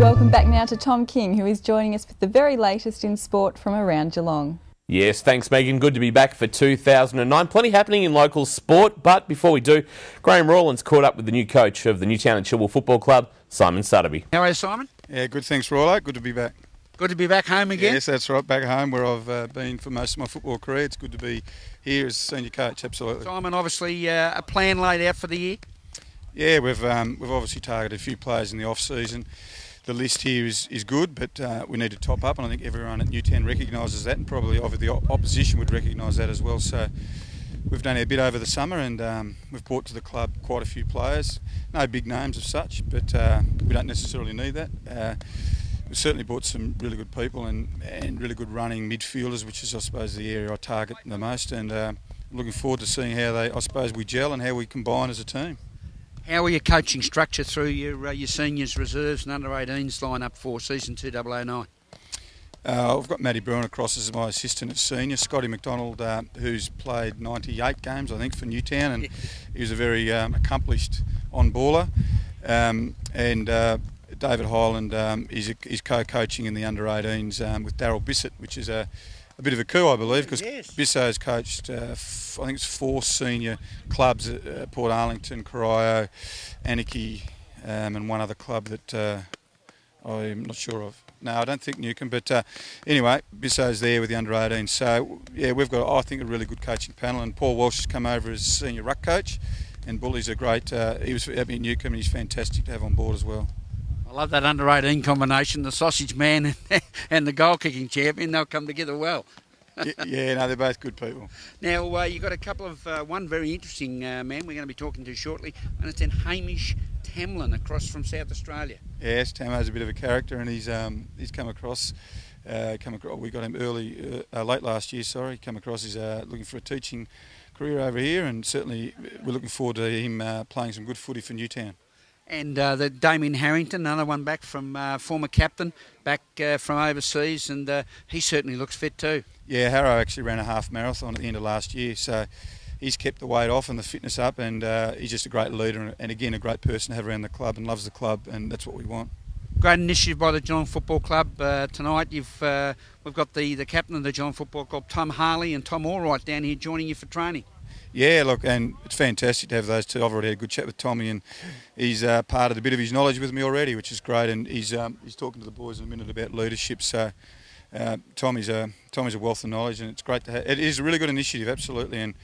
Welcome back now to Tom King, who is joining us with the very latest in sport from around Geelong. Yes, thanks Megan. Good to be back for 2009. Plenty happening in local sport, but before we do, Graham Rawlins caught up with the new coach of the Newtown and Chilwell Football Club, Simon Sutterby. How are you, Simon? Yeah, good, thanks, Rollo. Good to be back. Good to be back home again? Yes, that's right, back home where I've been for most of my football career. It's good to be here as senior coach, absolutely. Simon, obviously a plan laid out for the year? Yeah, we've obviously targeted a few players in the off-season. The list here is good, but we need to top up, and I think everyone at Newtown recognises that, and probably the opposition would recognise that as well. So we've done our bit over the summer, and we've brought to the club quite a few players. No big names as such, but we don't necessarily need that. We've certainly brought some really good people and really good running midfielders, which is, I suppose, the area I target the most. And I'm looking forward to seeing how we gel and how we combine as a team. How are your coaching structure through your seniors, reserves and under-18s line up for season 2009? I've got Matty Bruin across as my assistant at senior. Scotty McDonald, who's played 98 games, I think, for Newtown, and he was a very accomplished on-baller. David Hyland is co-coaching in the under-18s with Daryl Bissett, which is a bit of a coup, I believe, because Bisso's coached, I think it's 4 senior clubs at Port Arlington, Corio, Anarchy, and one other club that I'm not sure of. No, I don't think Newcombe, but anyway, Bisso's there with the under-18. So, yeah, we've got, I think, a really good coaching panel, and Paul Walsh has come over as senior ruck coach, and Bully's a great, he was at Newcombe, and he's fantastic to have on board as well. I love that under-18 combination, the sausage man and the goal-kicking champion. They'll come together well. Yeah, no, they're both good people. Now, you've got a couple of, one very interesting man we're going to be talking to shortly. I understand Hamish Tamlin across from South Australia. Yes, Tamo's a bit of a character, and he's come across. We got him late last year. Sorry, come across. He's looking for a teaching career over here, and certainly we're looking forward to him playing some good footy for Newtown. And the Damien Harrington, another one back from former captain, back from overseas, and he certainly looks fit too. Yeah, Harrow actually ran a half marathon at the end of last year, so he's kept the weight off and the fitness up, and he's just a great leader and again a great person to have around the club, and loves the club, and that's what we want. Great initiative by the Geelong Football Club tonight. We've got the captain of the Geelong Football Club, Tom Harley, and Tom Allwright down here joining you for training. Yeah, look, and it's fantastic to have those two. I've already had a good chat with Tommy, and he's parted a bit of his knowledge with me already, which is great. And he's talking to the boys in a minute about leadership. So Tommy's a wealth of knowledge, and it's great to have. It is a really good initiative, absolutely.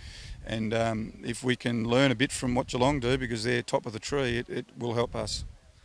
And if we can learn a bit from what Geelong do, because they're top of the tree, it will help us.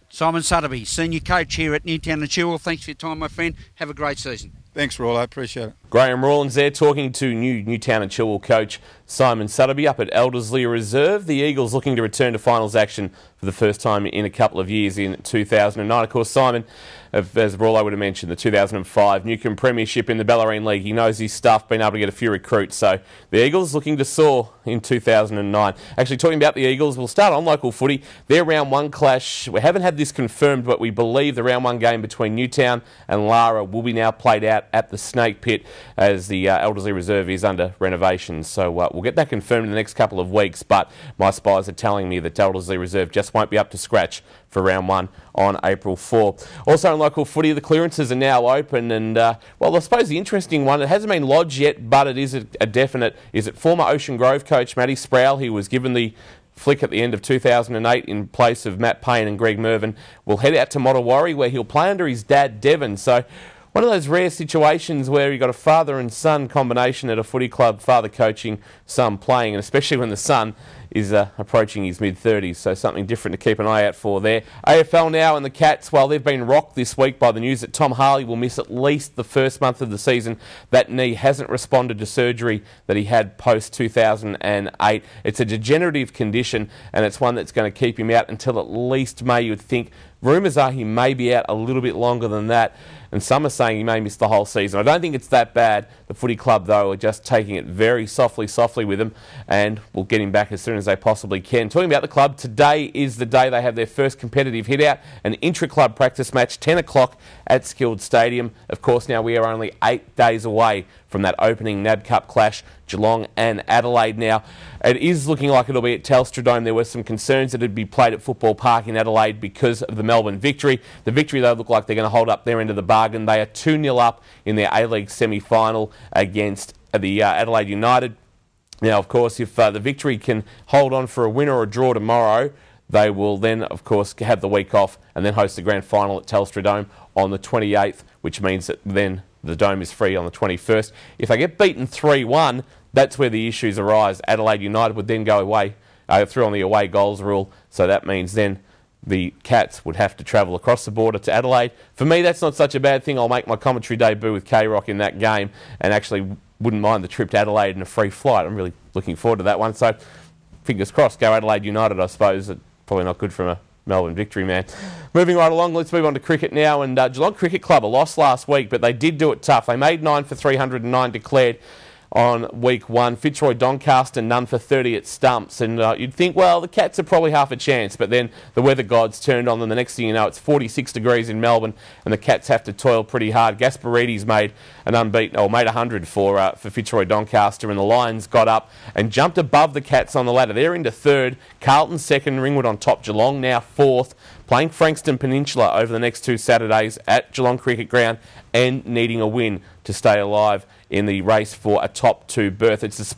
Simon Sutterby, senior coach here at Newtown and Chilwell. Thanks for your time, my friend. Have a great season. Thanks, Rollo. I appreciate it. Graham Rawlins there talking to Newtown and Chilwell coach Simon Sutterby up at Elderslie Reserve. The Eagles looking to return to finals action for the first time in a couple of years in 2009. Of course, Simon, as Rollo would have mentioned, the 2005 Newcombe Premiership in the Bellarine League. He knows his stuff, been able to get a few recruits. So the Eagles looking to soar in 2009. Actually, talking about the Eagles, we'll start on local footy. Their round 1 clash, we haven't had this confirmed, but we believe the round 1 game between Newtown and Lara will be now played out at the Snake Pit as the Elderslie Reserve is under renovation. So we'll get that confirmed in the next couple of weeks, but my spies are telling me that Elderslie Reserve just won't be up to scratch for round 1 on April 4. Also in local footy, the clearances are now open, and well, I suppose the interesting one, it hasn't been lodged yet, but it is a definite, is it former Ocean Grove coach Matty Sproul, he was given the flick at the end of 2008 in place of Matt Payne and Greg Mervyn, will head out to Mottawarri where he'll play under his dad Devon. So one of those rare situations where you've got a father and son combination at a footy club, father coaching, son playing, and especially when the son is approaching his mid-30s, so something different to keep an eye out for there. AFL now, and the Cats, well, they've been rocked this week by the news that Tom Harley will miss at least the first month of the season. That knee hasn't responded to surgery that he had post-2008. It's a degenerative condition, and it's one that's going to keep him out until at least May, you would think. Rumours are he may be out a little bit longer than that, and some are saying he may miss the whole season. I don't think it's that bad. The footy club, though, are just taking it very softly with him, and we'll get him back as soon as as they possibly can. Talking about the club, today is the day they have their first competitive hit-out, an intra-club practice match, 10 o'clock at Skilled Stadium. Of course, now we are only 8 days away from that opening NAB Cup clash, Geelong and Adelaide. Now, it is looking like it'll be at Telstra Dome. There were some concerns that it'd be played at Football Park in Adelaide because of the Melbourne victory. The victory, though, look like they're going to hold up their end of the bargain. They are 2-0 up in their A-League semi-final against the Adelaide United. Now, of course, if the victory can hold on for a win or a draw tomorrow, they will then, of course, have the week off and then host the grand final at Telstra Dome on the 28th, which means that then the Dome is free on the 21st. If they get beaten 3-1, that's where the issues arise. Adelaide United would then go away, through on the away goals rule, so that means then the Cats would have to travel across the border to Adelaide. For me, that's not such a bad thing. I'll make my commentary debut with K-Rock in that game and actually wouldn't mind the trip to Adelaide and a free flight. I'm really looking forward to that one. So, fingers crossed, go Adelaide United, I suppose. It's probably not good from a Melbourne victory, man. Moving right along, let's move on to cricket now. And Geelong Cricket Club, a loss last week, but they did do it tough. They made 9 for 309 declared on week 1. Fitzroy Doncaster, none for 30 at stumps. And you'd think, well, the Cats are probably half a chance, but then the weather gods turned on them. The next thing you know, it's 46 degrees in Melbourne, and the Cats have to toil pretty hard. Gasparides made an unbeaten, or made 100 for Fitzroy Doncaster, and the Lions got up and jumped above the Cats on the ladder. They're into third, Carlton second, Ringwood on top, Geelong now fourth, playing Frankston Peninsula over the next 2 Saturdays at Geelong Cricket Ground and needing a win to stay alive in the race for a top 2 berth. It's the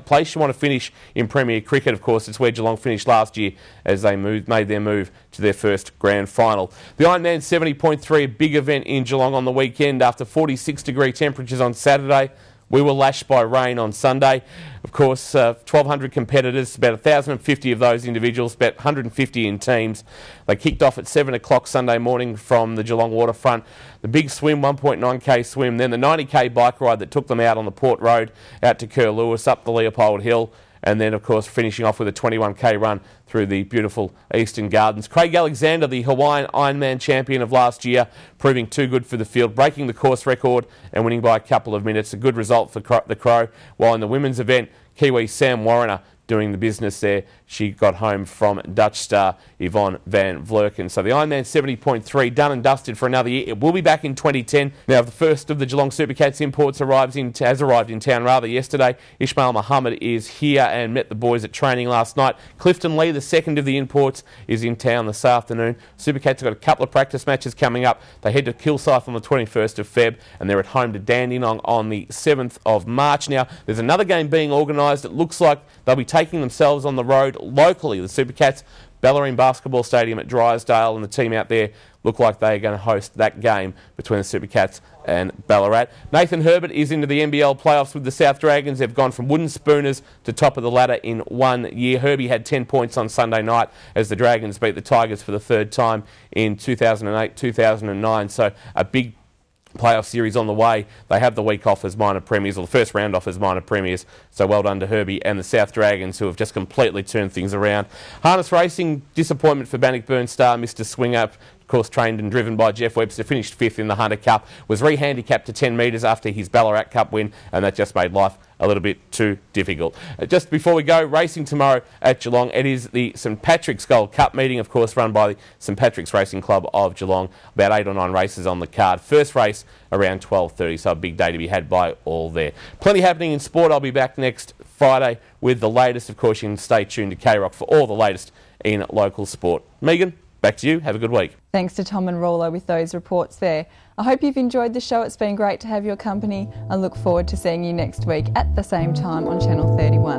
place you want to finish in Premier Cricket, of course. It's where Geelong finished last year as they made their move to their first grand final. The Ironman 70.3, a big event in Geelong on the weekend after 46-degree temperatures on Saturday. We were lashed by rain on Sunday. Of course, 1,200 competitors, about 1,050 of those individuals, about 150 in teams. They kicked off at 7 o'clock Sunday morning from the Geelong waterfront. The big swim, 1.9k swim, then the 90k bike ride that took them out on the Port Road, out to Kerr Lewis, up the Leopold Hill, and then, of course, finishing off with a 21k run through the beautiful Eastern Gardens. Craig Alexander, the Hawaiian Ironman champion of last year, proving too good for the field, breaking the course record and winning by a couple of minutes. A good result for the Crow. While in the women's event, Kiwi Sam Warriner doing the business there. She got home from Dutch star Yvonne van Vlerken. So the Ironman 70.3 done and dusted for another year. It will be back in 2010. Now, the first of the Geelong Supercats imports has arrived in town yesterday. Ismail Muhammad is here and met the boys at training last night. Clifton Lee, the second of the imports, is in town this afternoon. Supercats have got a couple of practice matches coming up. They head to Kilsyth on the 21st of Feb, and they're at home to Dandenong on the 7th of March. Now, there's another game being organised. It looks like they'll be taking themselves on the road locally. The Supercats, Bellarine Basketball Stadium at Drysdale, and the team out there look like they're going to host that game between the Supercats and Ballarat. Nathan Herbert is into the NBL playoffs with the South Dragons. They've gone from wooden spooners to top of the ladder in 1 year. Herbie had 10 points on Sunday night as the Dragons beat the Tigers for the 3rd time in 2008-2009. So a big playoff series on the way. They have the week off as minor premiers, or the first round off as minor premiers. So well done to Herbie and the South Dragons, who have just completely turned things around. Harness racing, disappointment for Bannockburn star Mr. Swing Up. Of course, trained and driven by Jeff Webster, finished 5th in the Hunter Cup, was re-handicapped to 10 metres after his Ballarat Cup win, and that just made life a little bit too difficult. Just before we go, racing tomorrow at Geelong. It is the St Patrick's Gold Cup meeting, of course, run by the St Patrick's Racing Club of Geelong. About 8 or 9 races on the card. First race around 12:30, so a big day to be had by all there. Plenty happening in sport. I'll be back next Friday with the latest. Of course, you can stay tuned to K-Rock for all the latest in local sport. Megan, back to you. Have a good week. Thanks to Tom and Rollo with those reports there. I hope you've enjoyed the show. It's been great to have your company. I look forward to seeing you next week at the same time on Channel 31.